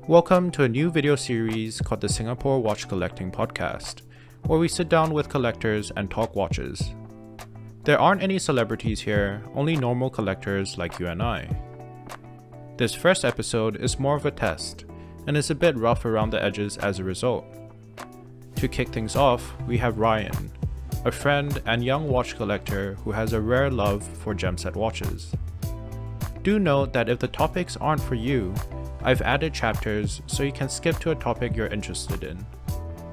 Welcome to a new video series called the Singapore Watch Collecting Podcast, where we sit down with collectors and talk watches. There aren't any celebrities here, only normal collectors like you and I. This first episode is more of a test, and is a bit rough around the edges as a result. To kick things off, we have Ryan, a friend and young watch collector who has a rare love for gemset watches. Do note that if the topics aren't for you, I've added chapters so you can skip to a topic you're interested in.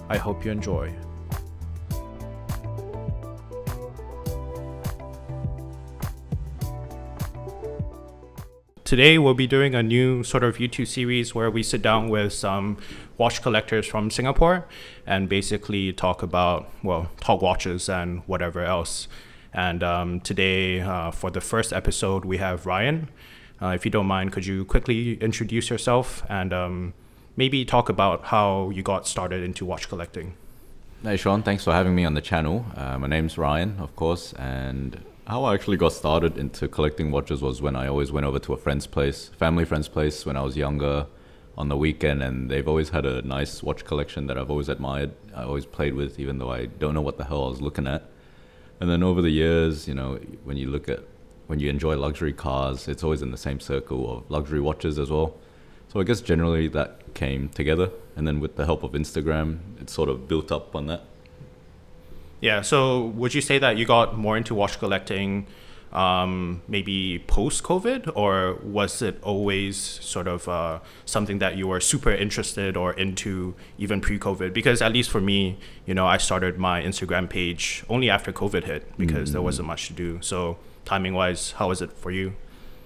I hope you enjoy. Today we'll be doing a new sort of YouTube series where we sit down with some watch collectors from Singapore and basically talk watches and whatever else. And today for the first episode we have Ryan. If you don't mind, could you quickly introduce yourself and maybe talk about how you got started into watch collecting? Hey Sean, thanks for having me on the channel. My name's Ryan, of course, and how I actually got started into collecting watches was when I always went over to a family friend's place when I was younger on the weekend, and they've always had a nice watch collection that I've always admired. I always played with, even though I don't know what the hell I was looking at. And then over the years, you know, when you enjoy luxury cars, it's always in the same circle of luxury watches as well. So I guess generally that came together, and then with the help of Instagram, it sort of built up on that. Yeah, so would you say that you got more into watch collecting maybe post-COVID, or was it always sort of something that you were super interested or into even pre-COVID? Because at least for me, you know, I started my Instagram page only after COVID hit because there wasn't much to do. So timing-wise, how was it for you?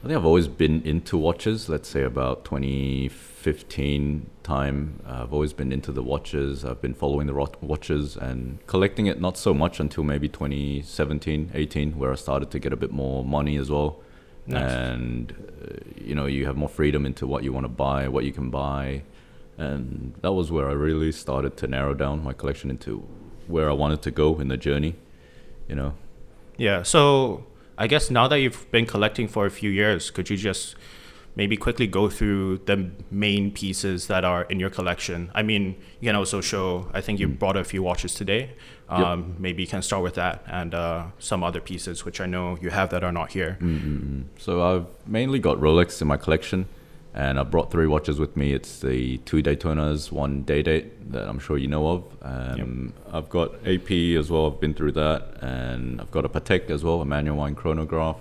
I think I've always been into watches, let's say about 2015 time. I've always been into the watches. I've been following the watches and collecting it not so much until maybe 2017, 18, where I started to get a bit more money as well. Nice. And, you know, you have more freedom into what you want to buy, what you can buy. And that was where I really started to narrow down my collection into where I wanted to go in the journey, you know. Yeah, so I guess now that you've been collecting for a few years, could you just maybe quickly go through the main pieces that are in your collection? I mean, you can also show, I think you brought a few watches today. Maybe you can start with that and some other pieces, which I know you have that are not here. So I've mainly got Rolex in my collection, and I brought 3 watches with me. It's the 2 Daytonas, 1 Daydate that I'm sure you know of. I've got AP as well, I've been through that, and I've got a Patek as well, a manual wine chronograph.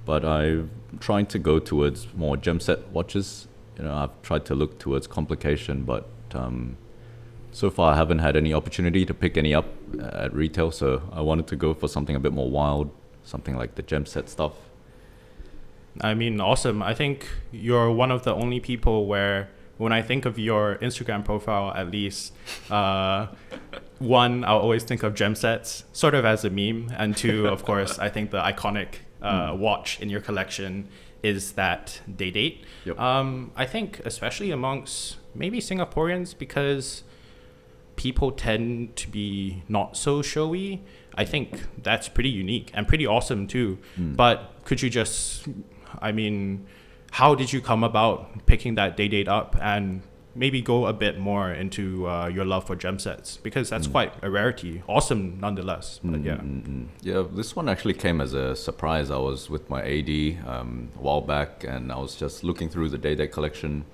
But I'm trying to go towards more gemset watches. You know, I've tried to look towards complication, but so far I haven't had any opportunity to pick any up at retail, so I wanted to go for something a bit more wild, something like the gemset stuff. I mean, awesome. I think you're one of the only people where when I think of your Instagram profile, at least, one, I'll always think of gemsets, sort of as a meme. And 2, of course, I think the iconic watch in your collection is that Daydate. Yep. I think especially amongst maybe Singaporeans, because people tend to be not so showy, I think that's pretty unique and pretty awesome too. But could you just, I mean, how did you come about picking that Daydate up, and maybe go a bit more into your love for gemsets, because that's quite a rarity. Awesome nonetheless. But Yeah, this one actually came as a surprise. I was with my AD a while back, and I was just looking through the Daydate collection,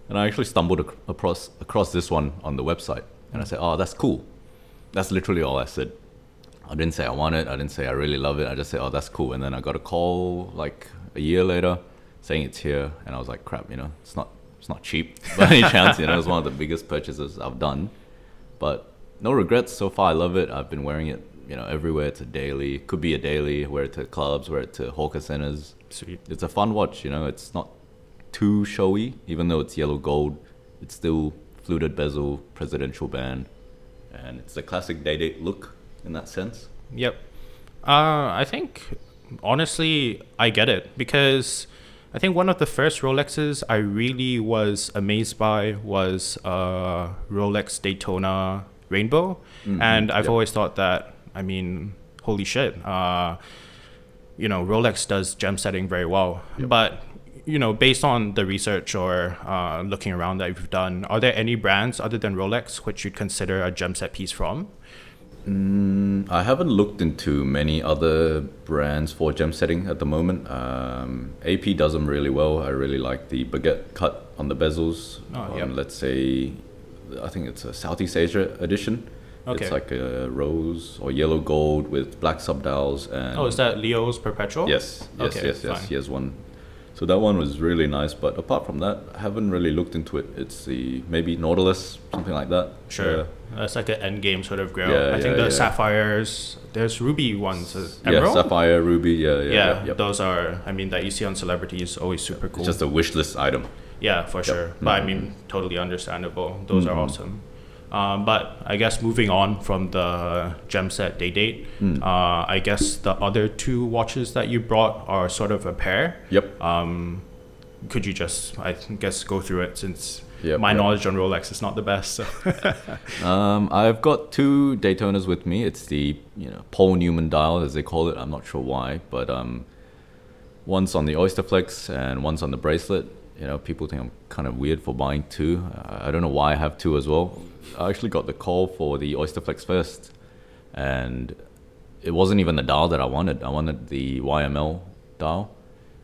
and I actually stumbled across this one on the website, and I said, oh, that's cool. That's literally all I said. I didn't say I want it, I didn't say I really love it, I just said, oh, that's cool. And then I got a call like a year later saying it's here, and I was like, crap, you know, it's not cheap by any chance, you know. It's one of the biggest purchases I've done, but no regrets so far. I love it. I've been wearing it, you know, everywhere. It's a daily, could be a daily, wear it to clubs, wear it to hawker centers. Sweet. It's a fun watch, you know. It's not too showy, even though it's yellow gold. It's still fluted bezel, presidential band, and it's a classic Daydate look in that sense. Yep. I think honestly I get it, because I think one of the first Rolexes I really was amazed by was Rolex Daytona Rainbow. And I've always thought that, I mean, holy shit, you know, Rolex does gem setting very well. But based on the research or looking around that you've done, are there any brands other than Rolex which you'd consider a gem set piece from? I haven't looked into many other brands for gem setting at the moment. AP does them really well. I really like the baguette cut on the bezels. Let's say, I think it's a Southeast Asia edition. Okay. It's like a rose or yellow gold with black subdials. And is that Leo's Perpetual? Yes. Okay, He has one. So that one was really nice, but apart from that, I haven't really looked into it. It's the maybe Nautilus, something like that. Sure. Yeah. That's like an end game sort of grill. Yeah, I think the sapphires, there's ruby ones. Emerald? Yeah, sapphire, ruby, yeah. Those are, that you see on celebrities, always super cool. It's just a wish list item. Yeah, for sure. But totally understandable. Those are awesome. But I guess moving on from the Gemset Daydate, I guess the other two watches that you brought are sort of a pair. Yep. Could you just, I guess, go through it since my knowledge on Rolex is not the best. So. I've got two Daytonas with me. It's the Paul Newman dial, as they call it. I'm not sure why, but one's on the Oyster Flex and one's on the bracelet. People think I'm kind of weird for buying two. I don't know why I have two as well. I actually got the call for the Oyster Flex first, and it wasn't even the dial that I wanted. I wanted the YML dial.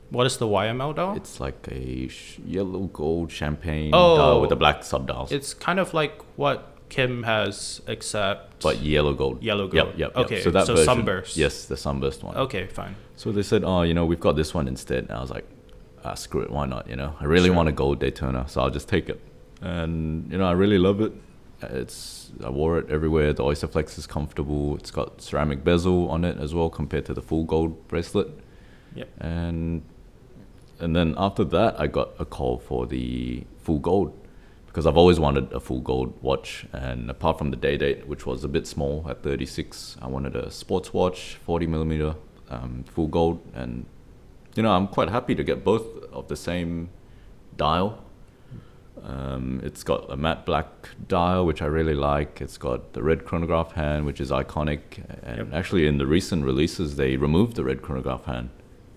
What is the YML dial? It's like a yellow gold champagne dial with the black subdials. It's kind of like what Kim has, except... But yellow gold. Yellow gold. Yep. Okay, so version, sunburst. Yes, the sunburst one. Okay, fine. So they said, we've got this one instead. And I was like, screw it, why not? I really want a gold Daytona, so I'll just take it. And I really love it. I wore it everywhere. The Oyster Flex is comfortable. It's got ceramic bezel on it as well compared to the full gold bracelet. Yep. And then after that, I got a call for the full gold because I've always wanted a full gold watch. And apart from the Daydate, which was a bit small at 36, I wanted a sports watch, 40mm full gold. And I'm quite happy to get both of the same dial. It's got a matte black dial, which I really like. It's got the red chronograph hand, which is iconic. And actually, in the recent releases, they removed the red chronograph hand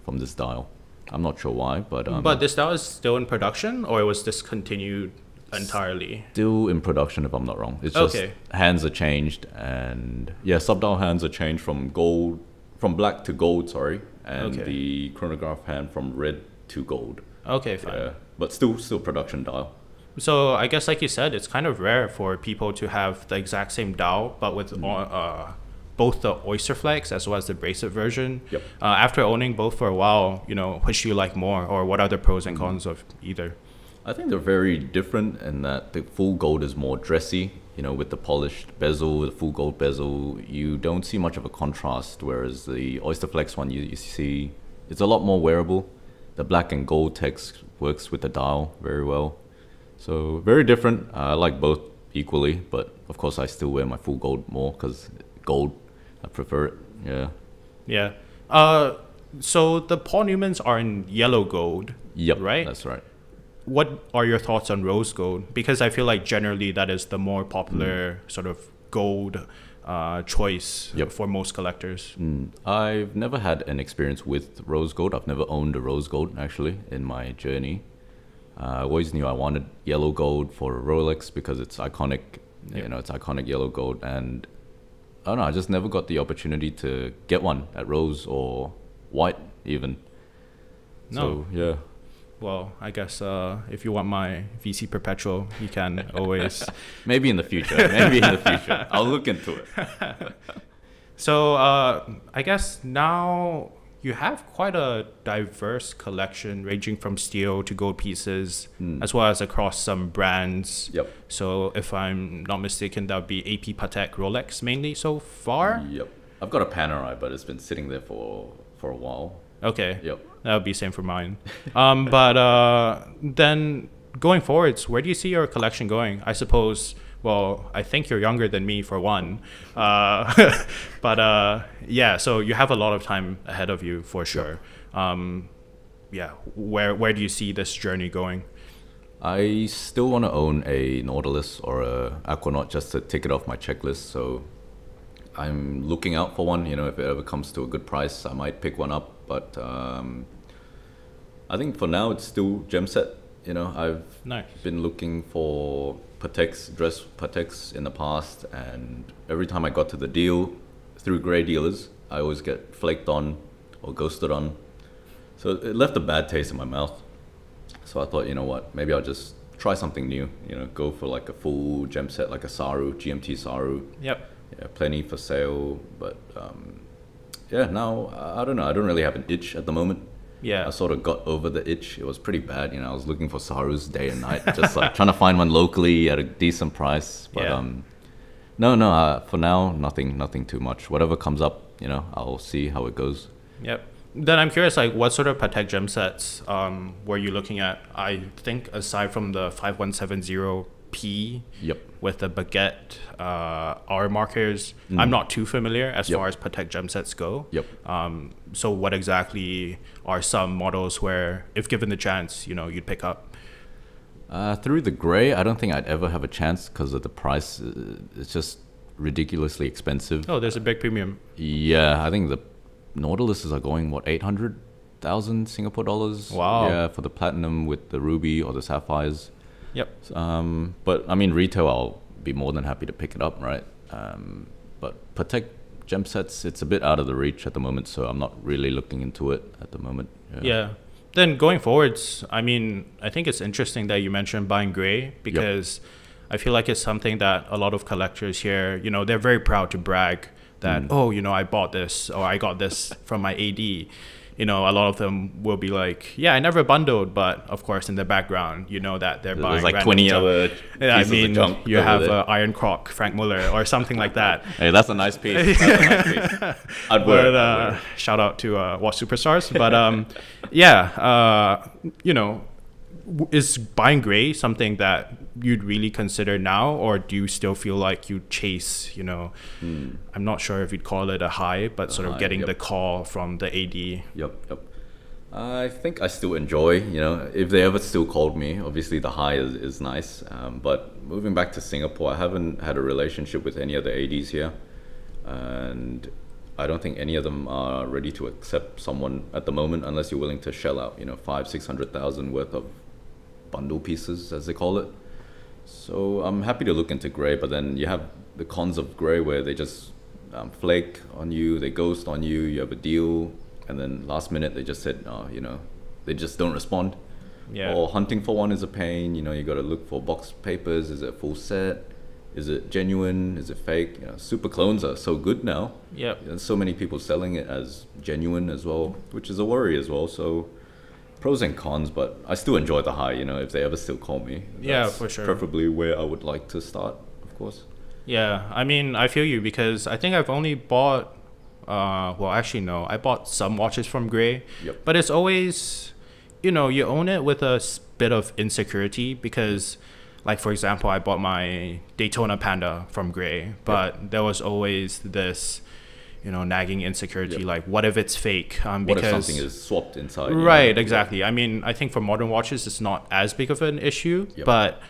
from this dial. I'm not sure why, but... but this dial is still in production, or it was discontinued entirely? Still in production, if I'm not wrong. It's just hands are changed, and subdial hands are changed from black to gold, sorry. And the chronograph hand from red to gold. Okay, fine. Yeah, but still production dial. So I guess, like you said, it's kind of rare for people to have the exact same dial, but with both the Oyster Flex as well as the bracelet version. Yep. After owning both for a while, which do you like more, or what are the pros and cons of either? I think they're very different in that the full gold is more dressy, with the polished bezel, the full gold bezel. You don't see much of a contrast, whereas the Oyster Flex one, you see it's a lot more wearable. The black and gold text works with the dial very well. So very different. I like both equally, but of course I still wear my full gold more because gold, I prefer it. Yeah. Yeah. So the Paul Newmans are in yellow gold. Yep. Right? That's right. What are your thoughts on rose gold? Because I feel like generally that is the more popular sort of gold choice for most collectors. I've never had an experience with rose gold. I've never owned a rose gold actually in my journey. I always knew I wanted yellow gold for a Rolex because it's iconic. It's iconic yellow gold, and I don't know, I just never got the opportunity to get one at rose or white even. No. So, yeah. Well, I guess if you want my VC Perpetual, you can always... Maybe in the future. I'll look into it. So I guess now you have quite a diverse collection ranging from steel to gold pieces, as well as across some brands. Yep. So if I'm not mistaken, that would be AP Patek Rolex mainly so far? Yep. I've got a Panerai, but it's been sitting there for a while. Okay. Yep. That would be same for mine. But then going forwards, where do you see your collection going? I suppose, well, I think you're younger than me for one. But yeah, so you have a lot of time ahead of you for sure. Yeah, where do you see this journey going? I still want to own a Nautilus or a Aquanaut just to tick it off my checklist. So I'm looking out for one. If it ever comes to a good price, I might pick one up. But I think for now it's still Gemset. You know, I've Nice. been looking for Pateks, dress Pateks in the past, and every time I got to the deal through grey dealers, I always get flaked on or ghosted on. So it left a bad taste in my mouth. So I thought, you know what, maybe I'll just try something new. You know, go for like a full gem set, like a Saru, GMT Saru. Yep. Yeah, plenty for sale. But yeah, now I don't know. I don't really have an itch at the moment. Yeah. I sort of got over the itch. It was pretty bad. You know, I was looking for Sarus day and night, just like trying to find one locally at a decent price. But Yeah. no, for now, nothing too much. Whatever comes up, you know, I'll see how it goes. Yep. Then I'm curious, like, what sort of Patek gem sets were you looking at? I think aside from the 5170P Yep. with the baguette R markers, I'm not too familiar as Yep. far as Patek gem sets go. Yep. So what exactly are some models where, if given the chance, you know, you'd pick up? Through the grey, I don't think I'd ever have a chance because of the price. It's just ridiculously expensive. Oh, there's a big premium. Yeah, I think the Nautiluses are going, what, 800,000 Singapore dollars? Wow. Yeah, for the platinum with the ruby or the sapphires. Yep. But I mean, retail, I'll be more than happy to pick it up, right? But Patek gem sets, it's a bit out of the reach at the moment, so I'm not really looking into it at the moment. Yeah. Then going forwards, I mean, I think it's interesting that you mentioned buying gray because I feel like it's something that a lot of collectors here, you know, they're very proud to brag that, oh, you know, I bought this or I got this from my AD. You know, a lot of them will be like, yeah, I never bundled, but of course in the background, you know that they're buying There's like random 20 junk. other Yeah, I pieces mean, of junk you over have there. Iron Croc, Frank Muller, or something like that. Hey, that's a nice piece. That's a nice piece. I'd wear it. I'd wear it. Shout out to Watch Superstars. But yeah, you know, is buying gray something that you'd really consider now, or do you still feel like you chase, you know, I'm not sure if you'd call it a high, but sort of high, getting yep. the call from the AD? Yep. I think I still enjoy, you know, if they ever still called me, obviously the high is nice. But moving back to Singapore, I haven't had a relationship with any of the ADs here. And I don't think any of them are ready to accept someone at the moment unless you're willing to shell out, you know, 500,000-600,000 worth of bundle pieces, as they call it. So I'm happy to look into grey, but then you have the cons of grey where they just flake on you, they ghost on you, you have a deal, and then last minute they just said, oh, you know, they just don't respond. Yeah. Or hunting for one is a pain, you know, you got to look for box papers, is it a full set? Is it genuine? Is it fake? You know, super clones are so good now. Yep. There's so many people selling it as genuine as well, which is a worry as well. So pros and cons, but I still enjoy the high, you know, if they ever still call me. Yeah, That's for sure. Preferably where I would like to start, of course. Yeah, I mean, I feel you because I think I've only bought, well, actually, no, I bought some watches from Grey, Yep. but it's always, you know, you own it with a bit of insecurity because, like, for example, I bought my Daytona Panda from Grey, but there was always this, you know, nagging insecurity, like, what if it's fake? What Because if something is swapped inside? you know? Right, exactly. I mean, I think for modern watches, it's not as big of an issue, Yep. but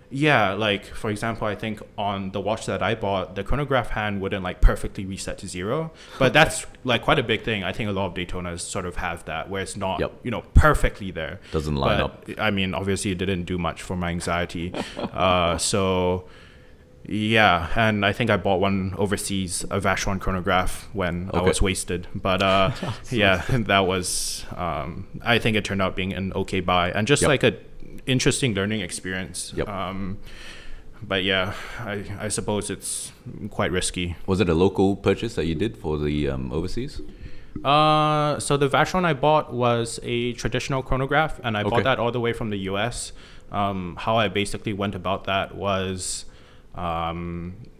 yeah, like for example, I think on the watch that I bought, the chronograph hand wouldn't like perfectly reset to 0, but that's like quite a big thing. I think a lot of Daytonas sort of have that where it's not, Yep. you know, perfectly there. Doesn't line But, up. I mean, obviously it didn't do much for my anxiety. So yeah, and I think I bought one overseas, a Vacheron chronograph when I Okay. was wasted. But yeah, that was, I think it turned out being an okay buy and just Yep. like a interesting learning experience. Yep. But yeah, I suppose it's quite risky. Was it a local purchase that you did for the overseas? So the Vacheron I bought was a traditional chronograph, and I Okay. bought that all the way from the US. How I basically went about that was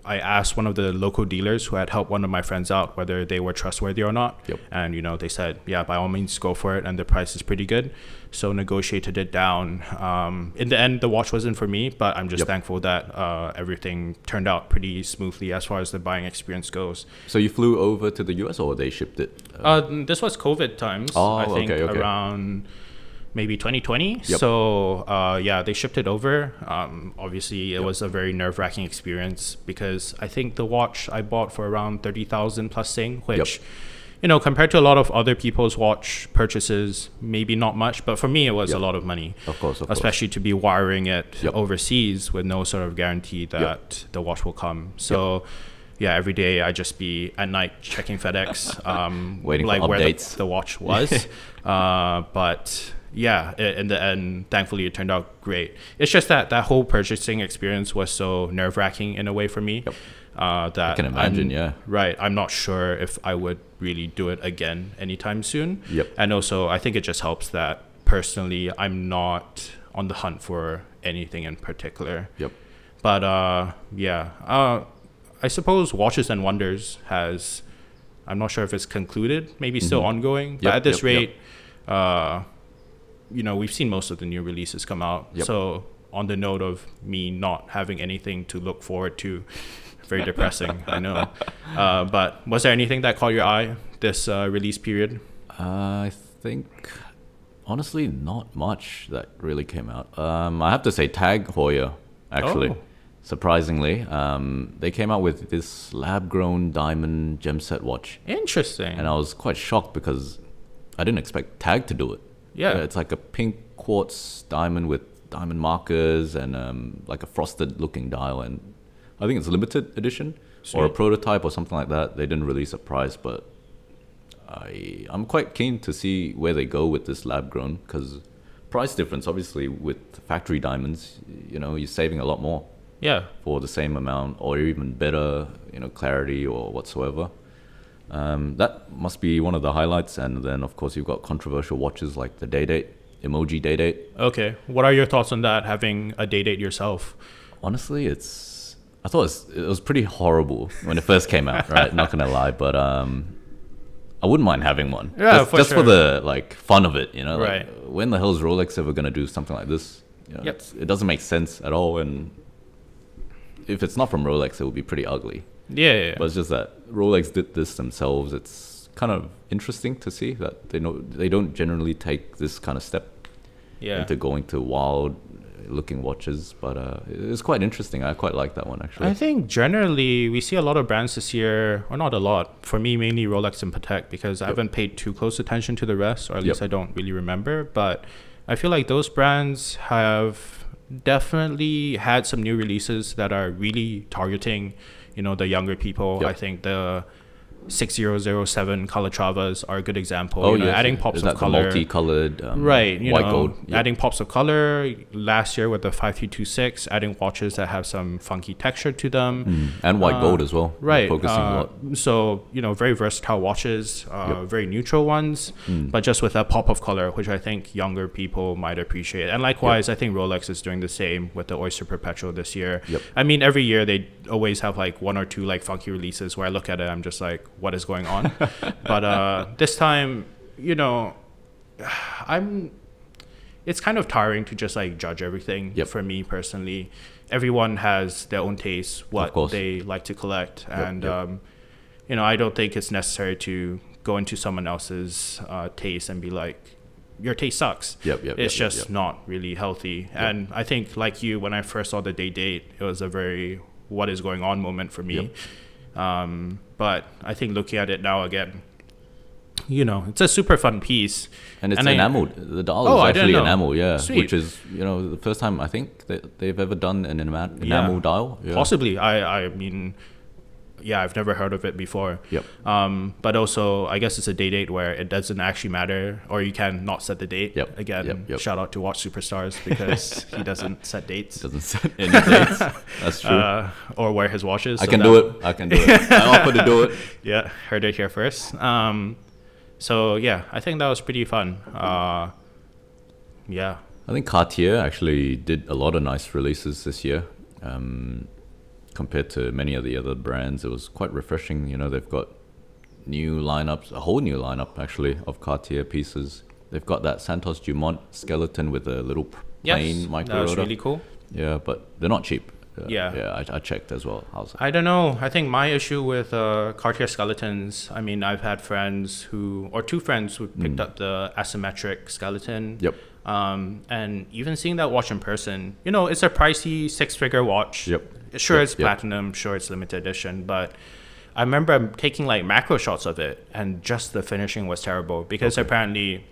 I asked one of the local dealers who had helped one of my friends out whether they were trustworthy or not. Yep. And, you know, they said, yeah, by all means, go for it. And the price is pretty good. So negotiated it down. In the end, the watch wasn't for me, but I'm just Yep. thankful that everything turned out pretty smoothly as far as the buying experience goes. So you flew over to the US or they shipped it? This was COVID times, Oh, I think, okay. around maybe 2020. Yep. So yeah, they shipped it over. Obviously, it was a very nerve-wracking experience because I think the watch I bought for around 30,000 plus Sing, which, compared to a lot of other people's watch purchases, maybe not much, but for me, it was a lot of money. Of course. Especially to be wiring it overseas with no sort of guarantee that the watch will come. So every day I just be at night checking FedEx, waiting like for where updates. the watch was. But in the end, thankfully it turned out great. It's just that whole purchasing experience was so nerve-wracking in a way for me. That I can imagine, Right. I'm not sure if I would really do it again anytime soon. And also, I think it just helps that personally, I'm not on the hunt for anything in particular. But I suppose Watches and Wonders has, I'm not sure if it's concluded, maybe still ongoing. But at this rate, we've seen most of the new releases come out. So on the note of me not having anything to look forward to, very depressing, I know. But was there anything that caught your eye this release period? I think, honestly, not much that really came out. I have to say Tag Heuer, actually. Surprisingly, they came out with this lab-grown diamond gemset watch. Interesting. And I was quite shocked because I didn't expect Tag to do it. It's like a pink quartz diamond with diamond markers and like a frosted-looking dial, and I think it's a limited edition or a prototype or something like that. They didn't release a price, but I'm quite keen to see where they go with this lab-grown, because price difference, obviously, with factory diamonds, you're saving a lot more. For the same amount or even better, clarity or whatsoever. That must be one of the highlights. And then, of course, you've got controversial watches like the Daydate, emoji Daydate. Okay. What are your thoughts on that, having a Daydate yourself? Honestly, I thought it was pretty horrible when it first came out, right? Not going to lie, but I wouldn't mind having one. Just for the fun of it, Right. When the hell is Rolex ever going to do something like this? It doesn't make sense at all, and if it's not from Rolex, it would be pretty ugly. But it's just that Rolex did this themselves. It's kind of interesting to see that they don't generally take this kind of step into going to wild looking watches, but it's quite interesting. I quite like that one, actually. I think generally we see a lot of brands this year, or not a lot, for me mainly Rolex and Patek, because I haven't paid too close attention to the rest, or at least I don't really remember, but I feel like those brands have definitely had some new releases that are really targeting the younger people. I think the 6007 Calatravas are a good example. Adding pops of color, multicolored, right? White gold. Adding pops of color. Last year with the 5326, adding watches that have some funky texture to them, and white gold as well. Right. Focusing a lot. So very versatile watches, very neutral ones, but just with a pop of color, which I think younger people might appreciate. And likewise, I think Rolex is doing the same with the Oyster Perpetual this year. I mean, every year they always have one or two funky releases where I look at it, I'm just like, what is going on? But this time, it's kind of tiring to just judge everything. For me personally, everyone has their own taste, what they like to collect, and I don't think it's necessary to go into someone else's taste and be like, your taste sucks. It's just not really healthy. And I think, like you, when I first saw the Daydate, it was a very what is going on moment for me. But I think looking at it now again, it's a super fun piece. And it's enameled. The dial is actually enamel, Sweet. Which is, the first time I think that they've ever done an enamel dial. Possibly. I mean, I've never heard of it before. But also, I guess it's a Daydate where it doesn't actually matter, or you can not set the date. Again, shout out to Watch Superstars, because he doesn't set dates. Doesn't set any dates. That's true. Or wear his watches. I can do it. I offer to do it. Heard it here first. So I think that was pretty fun. I think Cartier actually did a lot of nice releases this year. Compared to many of the other brands, it was quite refreshing. They've got new lineups, a whole new lineup actually of Cartier pieces. They've got that Santos Dumont skeleton with a little plain micro rotor. That was really cool. But they're not cheap. I checked as well. I don't know. I think my issue with Cartier skeletons, I mean, I've had two friends who picked up the asymmetric skeleton. And even seeing that watch in person, it's a pricey 6-figure watch. Sure, it's platinum. Sure, it's limited edition. But I remember I'm taking like macro shots of it, and just the finishing was terrible because apparently,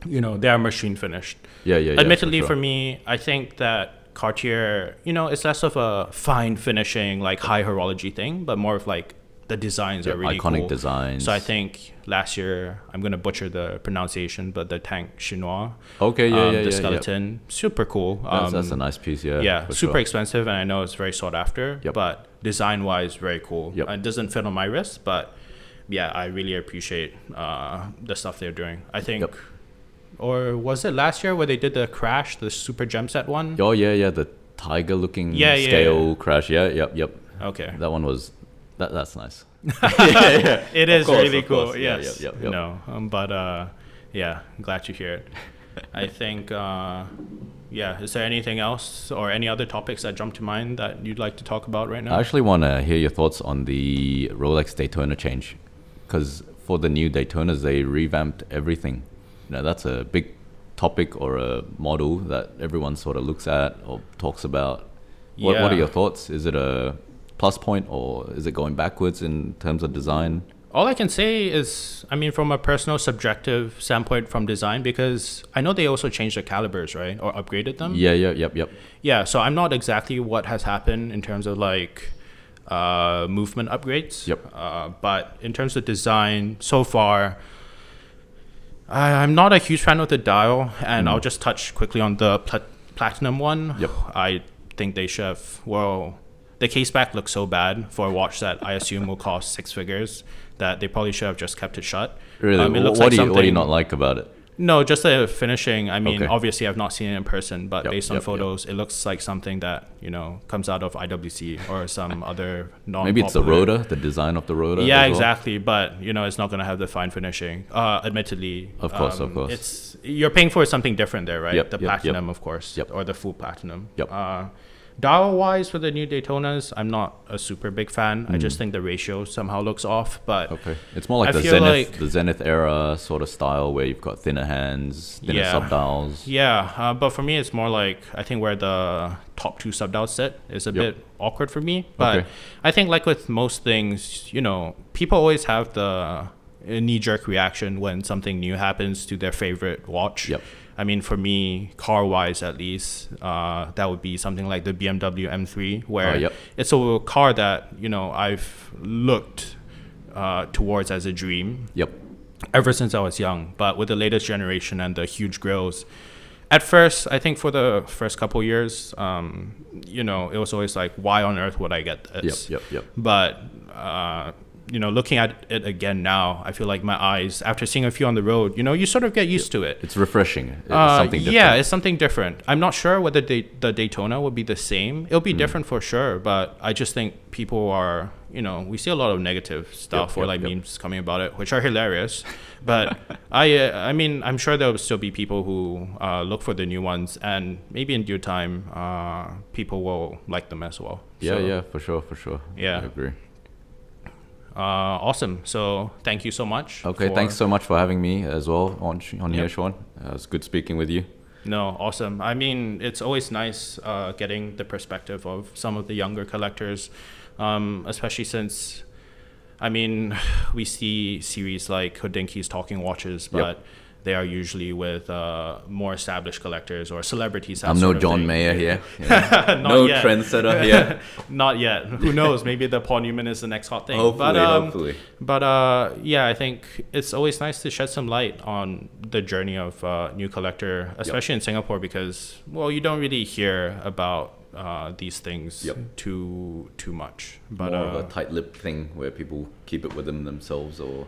they are machine finished. Yeah. Admittedly, for for sure. me, I think that Cartier, it's less of a fine finishing, like high horology thing, but more of like the designs are really iconic cool. designs. So I think last year, I'm going to butcher the pronunciation, but the tank chinois, Okay, the skeleton, super cool. That's a nice piece, yeah. Yeah, for super sure. expensive, and I know it's very sought after, Yep. but design-wise, very cool. Yep. It doesn't fit on my wrist, but yeah, I really appreciate the stuff they're doing. I think, Yep. or was it last year where they did the crash, the super gemset one? Oh, yeah, the tiger-looking Yeah. scale crash. Yeah, yep. Okay. That one was... That's nice. It is course, really of cool. course. Yeah, Yes. yep. No, but yeah, glad to hear it. I think, is there anything else or any other topics that jump to mind that you'd like to talk about right now? I actually want to hear your thoughts on the Rolex Daytona change. Because for the new Daytonas, they revamped everything. That's a big topic or a model that everyone sort of looks at or talks about. What are your thoughts? Is it a plus point, or is it going backwards in terms of design? All I can say is, from a personal subjective standpoint from design, because I know they also changed the calibers, right? Or upgraded them. Yep. Yeah, so I'm not exactly what has happened in terms of like movement upgrades. Yep. But in terms of design, so far, I'm not a huge fan of the dial, and I'll just touch quickly on the platinum one. Yep. I think they should have, the case back looks so bad for a watch that I assume will cost 6 figures that they probably should have just kept it shut. Really? It looks what like do you not like about it? No, just the finishing. Okay. Obviously I've not seen it in person, but Yep, based on yep. photos, it looks like something that, comes out of IWC or some other non-popular. Maybe it's the rotor, the design of the rotor. Yeah, as well? exactly. But, it's not going to have the fine finishing. Admittedly. Of course. You're paying for something different there, right? Yep, The yep, platinum, yep. of course. Yep. Or the full platinum. Yep. Dial-wise for the new Daytonas, I'm not a super big fan. I just think the ratio somehow looks off. But Okay. It's more like I the feel the Zenith era sort of style where you've got thinner hands, thinner subdials. Yeah, but for me, it's more like I think where the top 2 subdials sit is a bit awkward for me. But Okay. I think like with most things, people always have the knee-jerk reaction when something new happens to their favorite watch. Yep. For me, car-wise at least, that would be something like the BMW M3, where it's a car that, I've looked towards as a dream. Yep. Ever since I was young. But with the latest generation and the huge grills, at first, I think for the first couple years, it was always like, why on earth would I get this? Yep. But, looking at it again now, I feel like my eyes, after seeing a few on the road, you sort of get used to it. It's refreshing. It's something different. Yeah, it's something different. I'm not sure whether the Daytona will be the same. It'll be different for sure, but I just think people are, we see a lot of negative stuff or memes coming about it, which are hilarious. But I'm sure there'll still be people who look for the new ones, and maybe in due time, people will like them as well. Yeah, for sure. Yeah. I agree. Awesome. So thank you so much. Okay, thanks so much for having me as well on here, Sean. It's good speaking with you. No, awesome. It's always nice getting the perspective of some of the younger collectors, especially since, we see series like Hodinkie's Talking Watches, but they are usually with more established collectors or celebrities. I'm no John Mayer here. No trendsetter here. Not yet. Who knows? Maybe the Paul Newman is the next hot thing. Hopefully. But I think it's always nice to shed some light on the journey of new collector, especially in Singapore, because you don't really hear about these things too much. But more of a tight-lipped thing where people keep it within themselves, or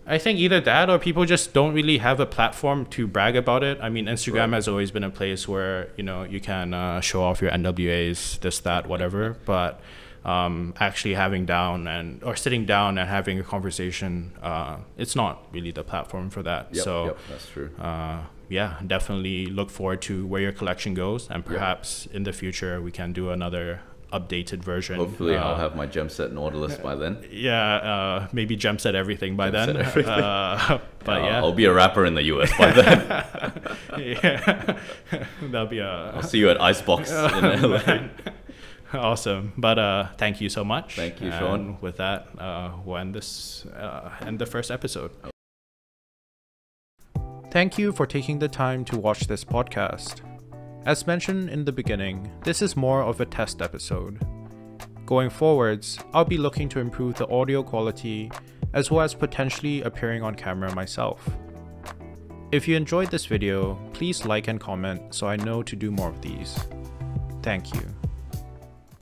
I think either that or people just don't really have a platform to brag about it. Instagram has always been a place where, you can show off your NWAs, this, that, whatever. But actually sitting down and having a conversation, it's not really the platform for that. Yep, that's true. Definitely look forward to where your collection goes. And perhaps in the future, we can do another updated version. Hopefully I'll have my Gemset Nautilus by then. Maybe Gemset everything by then. But I'll be a rapper in the US by then. That'll be I'll see you at Icebox in LA. Awesome. But thank you so much. Thank you, Sean. And with that, we'll end the first episode. Thank you for taking the time to watch this podcast. As mentioned in the beginning, this is more of a test episode. Going forwards, I'll be looking to improve the audio quality as well as potentially appearing on camera myself. If you enjoyed this video, please like and comment so I know to do more of these. Thank you.